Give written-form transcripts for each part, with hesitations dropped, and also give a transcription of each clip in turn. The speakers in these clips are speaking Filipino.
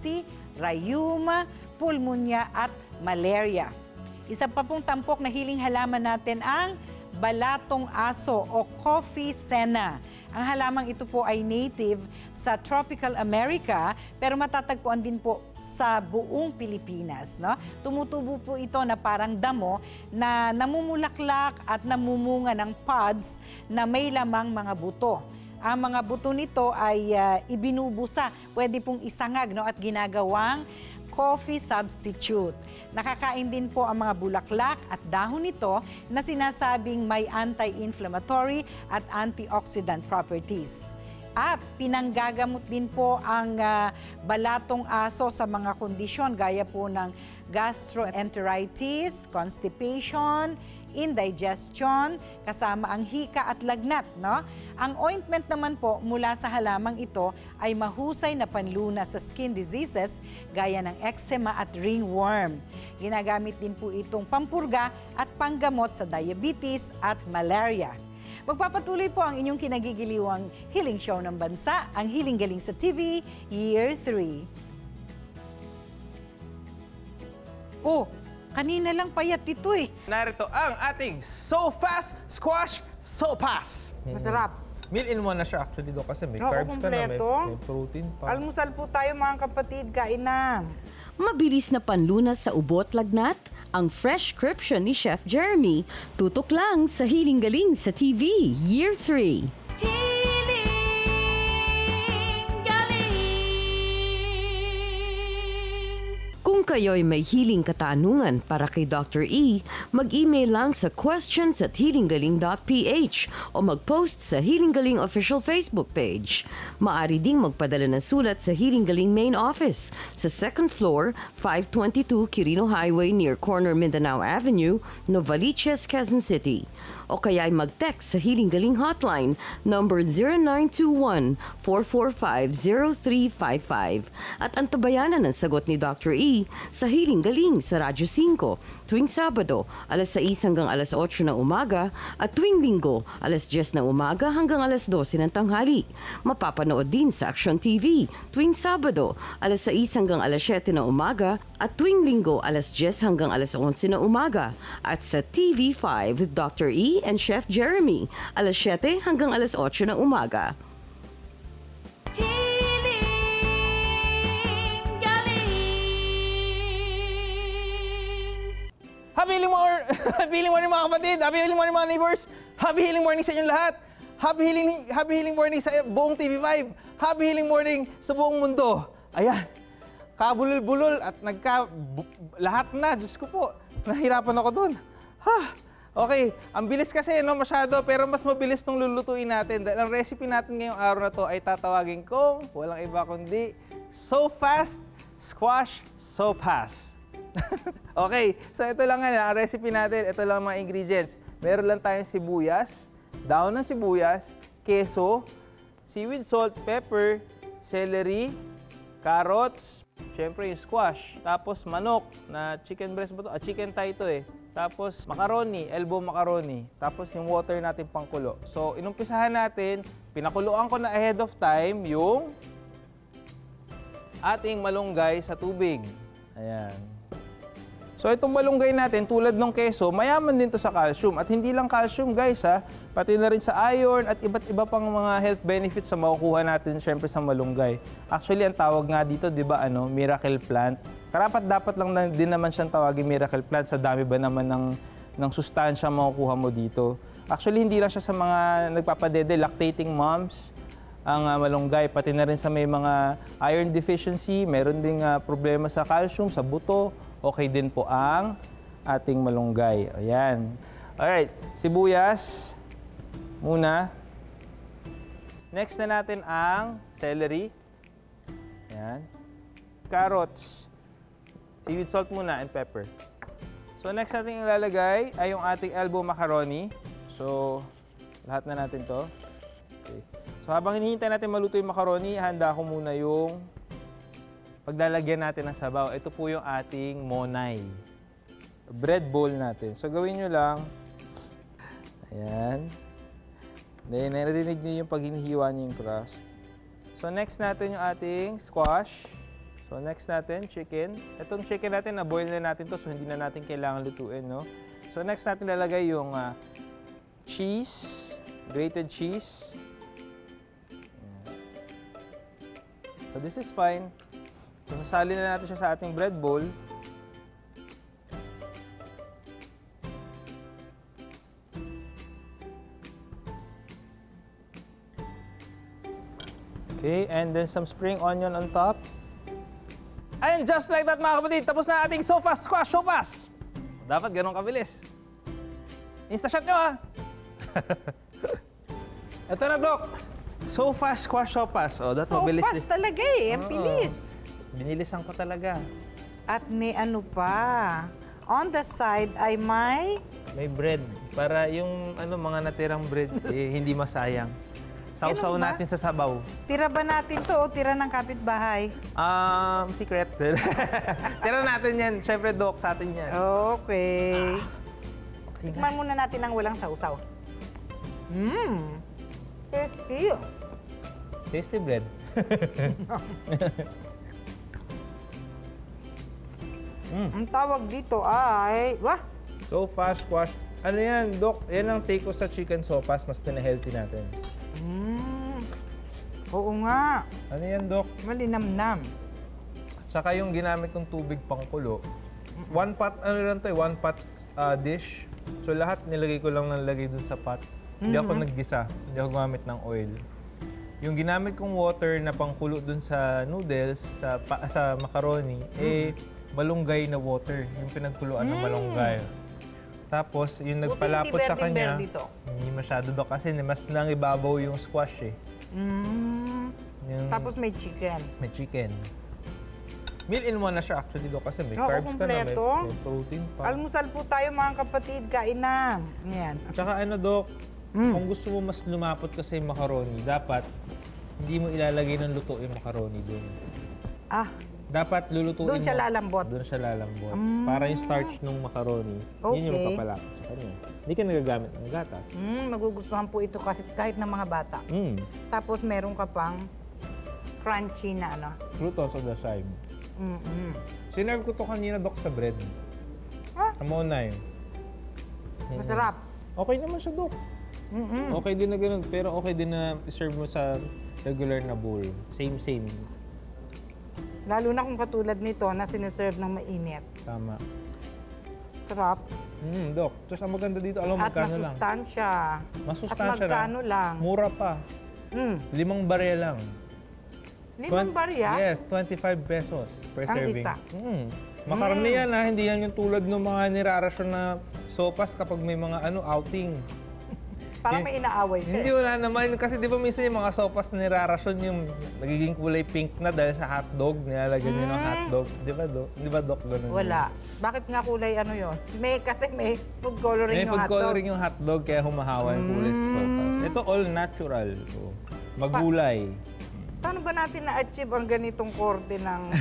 epilepsy, rheuma, pulmonya at malaria. Isa pa pong tampok na healing halaman natin ang balatong aso o coffee senna. Ang halamang ito po ay native sa tropical America pero matatagpuan din po sa buong Pilipinas. No? Tumutubo po ito na parang damo na namumulaklak at namumunga ng pods na may lamang mga buto. Ang mga buto nito ay ibinubusa, pwede pong isangag, no? At ginagawang coffee substitute. Nakakain din po ang mga bulaklak at dahon nito na sinasabing may anti-inflammatory at antioxidant properties. At pinanggagamot din po ang balatong aso sa mga kondisyon gaya po ng gastroenteritis, constipation, indigestion, kasama ang hika at lagnat. No? Ang ointment naman po mula sa halamang ito ay mahusay na panlunas sa skin diseases gaya ng eczema at ringworm. Ginagamit din po itong pampurga at panggamot sa diabetes at malaria. Magpapatuloy po ang inyong kinagigiliwang healing show ng bansa, ang Healing Galing sa TV, Year 3. Oh, kanina lang payat ito eh. Narito ang ating So Fast Squash So Pass. Masarap. Meal in one na siya actually do kasi may carbs ka na, may protein pa. Almusal po tayo mga kapatid, kain na. Mabilis na panlunas sa ubo at lagnat, ang fresh scription ni Chef Jeremy. Tutok lang sa Healing Galing sa TV, Year 3. Kung kayo'y may healing katanungan para kay Dr. E, mag-email lang sa questions@healinggaling.ph o mag-post sa Healing Galing official Facebook page. Maaari ding magpadala ng sulat sa Healing Galing main office sa 2nd floor, 522 Quirino Highway near corner Mindanao Avenue, Novaliches, Quezon City. O kaya ay mag-text sa Healing Galing hotline number 0921-445-0355 at antabayanan ang sagot ni Dr. E sa Healing Galing sa Radyo 5 tuwing Sabado alas 6 hanggang alas 8 na umaga at tuwing Linggo alas 10 na umaga hanggang alas 12 ng tanghali. Mapapanood din sa Action TV tuwing Sabado alas 6 hanggang alas 7 na umaga at tuwing Linggo alas 10 hanggang alas 11 na umaga at sa TV5 with Dr. E and Chef Jeremy alas 7 hanggang alas 8 na umaga. Happy healing morning mga kapatid! Happy healing morning mga neighbors! Happy healing morning sa inyong lahat! Happy healing morning sa buong TV5! Happy healing morning sa buong mundo! Ayan, kabulol-bulol at lahat na, Diyos ko po, nahirapan ako dun. Okay, ang bilis kasi, no, masyado, pero mas mabilis itong lulutuin natin. Dahil ang recipe natin ngayong araw na to ay tatawagin kong, walang iba kundi, So Fast Squash So Pass. Okay, so ito lang nga, ang recipe natin, ito lang mga ingredients. Meron lang tayong sibuyas, dahon ng sibuyas, keso, seaweed salt, pepper, celery, carrots, syempre yung squash, tapos manok na chicken breast ba to? Chicken thigh ito eh. Tapos macaroni, elbow macaroni, tapos yung water natin pangkulo. So inumpisahan natin, pinakuluan ko na ahead of time yung ating malunggay sa tubig. Ayan. So itong malunggay natin, tulad ng keso, mayaman din to sa calcium. At hindi lang calcium guys ha, pati na rin sa iron at iba't iba pang mga health benefits na makukuha natin syempre sa malunggay. Actually, ang tawag nga dito, di ba, miracle plant. Karapat-dapat lang din naman siyang tawagin miracle plant sa dami ba naman ng sustansya makukuha mo dito. Actually, hindi lang siya sa mga nagpapadede, lactating moms, ang malunggay, pati na rin sa may mga iron deficiency, meron ding problema sa calcium, sa buto, okay din po ang ating malunggay. Ayan. Alright, sibuyas muna. Next na natin ang celery. Ayan. Carrots. Seaweed salt muna and pepper. So next natin ilalagay ay yung ating elbow macaroni. So lahat na natin to. Okay. So habang hinihintay natin maluto yung macaroni, handa ko muna yung paglalagyan natin ng sabaw. Ito po yung ating monay. Bread bowl natin. So gawin nyo lang. Ayan. Then narinig nyo yung pag hinihiwa nyo yung crust. So next natin yung ating squash. So next natin, chicken. Itong chicken natin, na-boil na natin to, so hindi na natin kailangan lutuin, no? So next natin lalagay yung cheese, grated cheese. So this is fine. So sasali na natin siya sa ating bread bowl. Okay, and then some spring onion on top. And just like that mga kapatid, tapos na ating sofa squash sopas. Dapat ganun kabilis. Insta-shot nyo Ito na, Doc. Sofa squash sopas. Oh, that So mabilis fast talaga eh. Ang bilis. Binilisan ko talaga. At may ano pa. On the side ay may... May bread. Para yung mga natirang bread, hindi masayang. Sausaw Ganun ba? natin sa sabaw. Tira ba natin to o tira ng kapitbahay? Secret. Tira natin yan. Siyempre, Doc, sa atin yan. Okay. Tikman muna natin ang walang sausaw. Tasty. Tasty bread. Ang tawag dito ay... Wah! Sofa squash. Ano yan, Doc? Yan ang take ko sa chicken sopas. Mas pinahealthy natin. Oo nga. Ano yan, Doc? Malinamnam. Saka yung ginamit kong tubig pangkulo. One pot, one pot dish. So lahat nilagay ko lang nalagay dun sa pot. Hindi ako naggisa. Hindi ako gumamit ng oil. Yung ginamit kong water na pangkulo dun sa noodles, sa macaroni, malunggay na water. Yung pinagkuluan ng malunggay. Tapos, yung nagpalapot sa kanya, hindi masyado, Doc, kasi mas nangibabaw yung squash eh. Yung, Tapos may chicken. may chicken. Meal in one na siya actually, Doc, kasi may Oo, carbs ka na, kumpleto. may protein pa. Almusal po tayo mga kapatid, kain na. Yan. Tsaka Doc, kung gusto mo mas lumapot ka sa macaroni, dapat hindi mo ilalagay ng luto yung macaroni doon. Dapat lulutuin Doon siya lalambot. Doon siya lalambot. Para yung starch ng macaroni, yun yung Okay. papalapot sa kanya. Hindi ka nagagamit ng gatas. Magugustuhan po ito kasi kahit ng mga bata. Tapos meron ka pang crunchy na ano. Croutons on the side. Sinerve ko to kanina, Doc, sa bread. Amo na yun. Masarap. Okay naman siya, Doc. Okay din na ganun, pero okay din na serve mo sa regular na bowl. Same. Lalo na kung katulad nito na siniserve ng mainit. Tama. Sarap. Doc, tapos ang maganda dito, alam mo At magkano lang? masustansya. Masustansya At magkano lang. Mura pa. 5 barya lang. 5 barya? Yes, 25 pesos per Ang serving. isa? Makarami yan ha, hindi yan yung tulad ng mga nirarasyon na sopas kapag may mga outing. Parang may inaaway ka. Hindi, wala naman. Kasi di ba minsan yung mga sopas na nirarasyon yung nagiging kulay pink na dahil sa hotdog, nilalagyan nyo ng hotdog. Di ba, Doc? Di ba, Doc, ganun? Wala. Bakit nga kulay ano yun? Kasi may food coloring May yung food hotdog. coloring yung hotdog kaya humahawa yung kulay sa sopas. Ito all natural. So, magulay. Paano ba natin na-achieve ang ganitong korte ng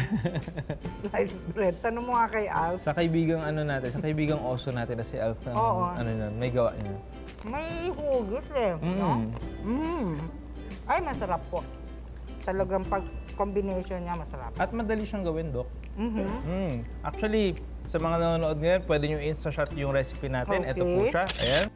sliced bread? Tanong mo nga kay Al. Sa kaibigang sa kaibigang oso natin na si Alf, Oo. may gawa niya. May hugis eh. No? Ay, masarap po. Talagang pag-combination niya, masarap. At madali siyang gawin, Doc. Actually, sa mga nanonood ngayon, pwede nyo insta-shot yung recipe natin. Ito po Okay. siya. Ayan.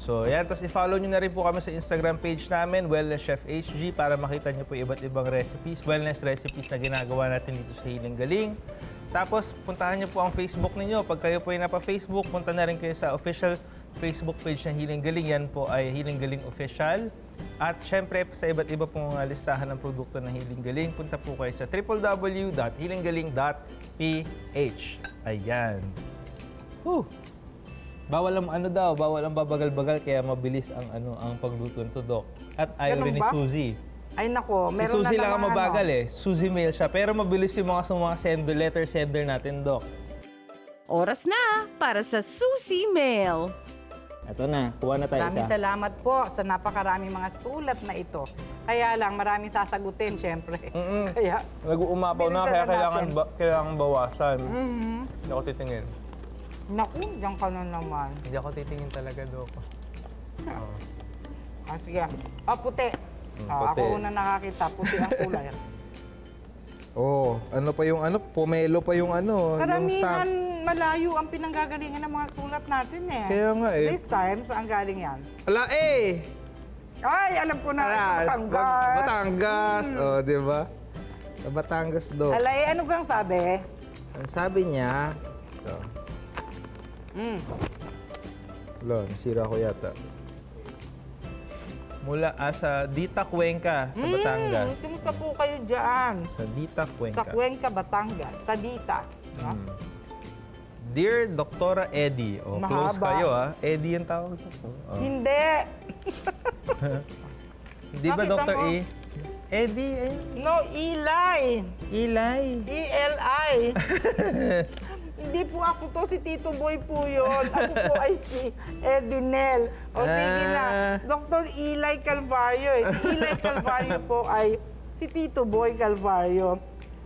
So, yan. Tapos i-follow nyo na rin po kami sa Instagram page namin, Wellness Chef HG, para makita nyo po iba't ibang recipes, wellness recipes na ginagawa natin dito sa Hiling Galing. Tapos, puntahan nyo po ang Facebook ninyo. Pag kayo po ay napa-Facebook, punta na rin kayo sa official Facebook page ng Hiling Galing. Yan po ay Hiling Galing Official. At syempre, sa iba't iba pong listahan ng produkto ng Hiling Galing, punta po kayo sa www.healinggaling.ph. Ayan. Bawal ang bawal ang babagal-bagal kaya mabilis ang ang pagluto nito, Doc. At ayaw rin ni ba? Suzy. Ay nako, Si meron Suzy na lang ang naman mabagal Suzy mail siya. Pero mabilis yung mga sender, letter sender natin, Doc. Oras na para sa Susie Mail. Ito na, kuha na tayo Maraming isa. salamat po sa napakaraming mga sulat na ito. Kaya lang, maraming sasagutin, syempre. Kaya, Nag-uumapaw na, Bilisan kaya na natin. kailangan bawasan. Hindi ako titingin. naku, diyan ka na naman. Hindi ako titingin talaga, Doc. Sige. Puti. Ako una nakakita, puti ang kulay. Oh, ano pa yung ano? Pomelo pa yung ano, yung Karamihan stamp. malayo ang pinanggagalingan ng mga sulat natin eh. Kaya nga eh. This time, saan galing yan? Ala eh! Ay, alam ko na, sa Batangas. Batangas, oh, di ba? Sa Batangas do. Alay, ano kang sabi? Ang sabi niya, ito. Wala, nasira ko yata. Mula sa Dita Cuenca, sa Batangas. Kumusta po kayo dyan? Sa Dita Cuenca. Sa Cuenca, Batangas. Sa Dita. No? Dear Doktora Eddie. Oh, close Mahaba. kayo Eddie yung tawag ko. Oh. Hindi. Di ba Nakita Dr. mo? E? Eddie eh. No, Eli. Eli. E-L-I. Hindi po ako to, si Tito Boy po yun. Ako po ay si Edinel. O sige na, Dr. Eli Calvario. Si Eli Calvario po ay si Tito Boy Calvario.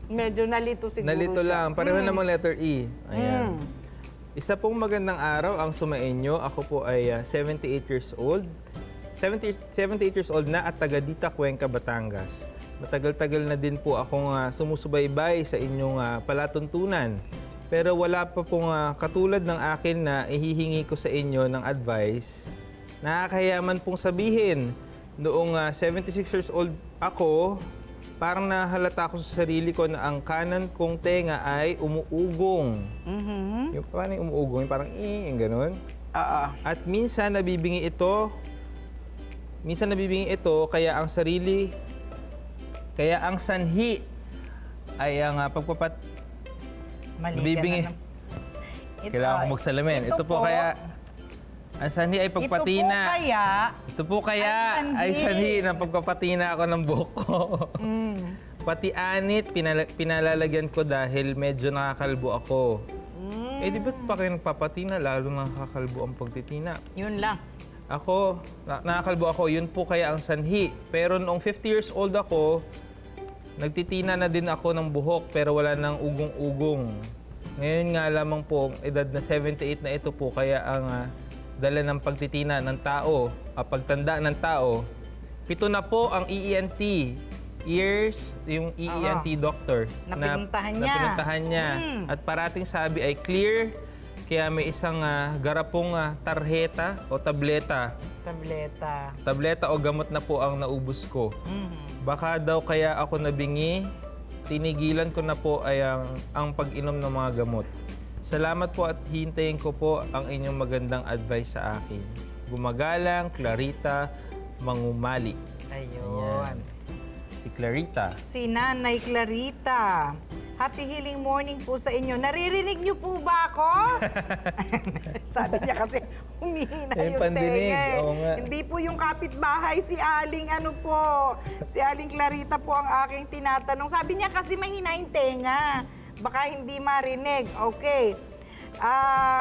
Medyo nalito siguro Nalito siya. lang. Pareho namang letter E. Ayan. Isa pong magandang araw ang sumainyo. Ako po ay 78 years old. 78 years old na at taga Dita Cuenca, Batangas. Matagal-tagal na din po akong sumusubaybay sa inyong palatuntunan. Pero wala pa pong katulad ng akin na ihihingi ko sa inyo ng advice. Nakakayaman pong sabihin, noong 76 years old ako, parang nahalata ko sa sarili ko na ang kanan kong tenga ay umuugong. Yung paano yung umuugong? Yung parang yung ganun. At minsan nabibingi ito, kaya ang sarili, kaya ang sanhi ay ang nabibingi. Kailangan ko magsalamin. Ito po kaya, ang sanhi ay pagpatina. Ito po kaya ay sanhi ng pagpapatina ako ng buhok ko. Pati anit, pinalalagyan ko dahil medyo nakakalbo ako. Eh di ba't pa kayo nagpapatina, lalo nakakalbo ang pagtitina? Yun lang. Ako, nakakalbo ako, yun po kaya ang sanhi. Pero noong 50 years old ako, nagtitina na din ako ng buhok pero wala nang ugong-ugong. Ngayon nga lamang po, edad na 78 na ito po, kaya ang dala ng pagtitina ng tao, pagtanda ng tao, 7 na po ang EENT. Ears, yung EENT doctor Na pinuntahan niya. At parating sabi ay clear, kaya may isang garapong tarheta o tableta. Tableta o gamot na po ang naubos ko. Baka daw kaya ako nabingi, tinigilan ko na po ay ang pag-inom ng mga gamot. Salamat po at hintayin ko po ang inyong magandang advice sa akin. Gumagalang, Clarita Mangumali. Ayun. Si Clarita. Si Nanay Clarita. Happy healing morning po sa inyo. Naririnig niyo po ba ako? Sabi niya kasi humihina yung pandinig. tenga. Oo nga. Hindi po yung kapitbahay, si Aling si Aling Clarita po ang aking tinatanong. Sabi niya kasi mahina yung tenga. Baka hindi marinig. Okay.